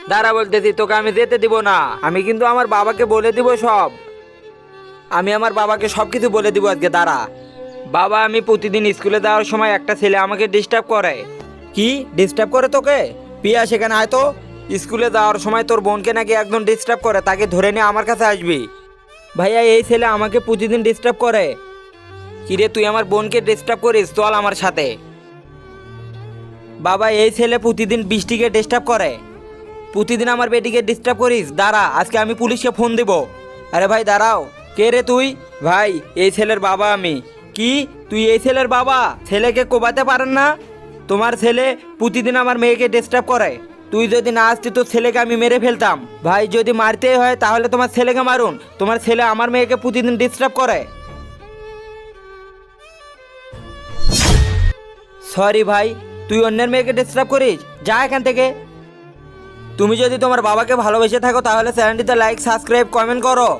দাঁড়া বলতেছি, তোকে আমি যেতে দিব না। আমি কিন্তু আমার বাবাকে বলে দিব সব। আমি আমার বাবাকে সব কিছু বলে দিব আজকে, দাঁড়া। বাবা, আমি প্রতিদিন স্কুলে যাওয়ার সময় একটা ছেলে আমাকে ডিস্টার্ব করে। কি ডিস্টার্ব করে তোকে? পিয়া, সেখানে আয় তো। স্কুলে যাওয়ার সময় তোর বোনকে নাকি একজন ডিস্টার্ব করে, তাকে ধরে নিয়ে আমার কাছে আসবি। ভাইয়া, এই ছেলে আমাকে প্রতিদিন ডিস্টার্ব করে। কিরে, তুই আমার বোনকে ডিস্টার্ব করিস? চল আমার সাথে। বাবা, এই ছেলে প্রতিদিন বৃষ্টিকে ডিস্টার্ব করে। প্রতিদিন আমার বেটিকে ডিস্টার্ব করিস। দাঁড়া, আজকে আমি পুলিশকে ফোন দেব। আরে ভাই দাঁড়াও। কে রে তুই? ভাই, এই ছেলের বাবা আমি। কি, তুই এই ছেলের বাবা? ছেলেকে কোবাতে পারেন না? তোমার ছেলে প্রতিদিন আমার মেয়েকে ডিস্টার্ব করে। তুই যদি না আসতি তোর ছেলেকে আমি মেরে ফেলতাম। ভাই, যদি মারতেই হয় তাহলে তোমার ছেলেকে মারুন। তোমার ছেলে আমার মেয়েকে প্রতিদিন ডিস্টার্ব করে। সরি ভাই, তুই অন্যের মেয়েকে ডিস্টার্ব করিস? যা এখান থেকে। তুমি যদি তোমার বাবাকে ভালোবেসে থাকো তাহলে চ্যানেলটিতে লাইক, সাবস্ক্রাইব, কমেন্ট করো।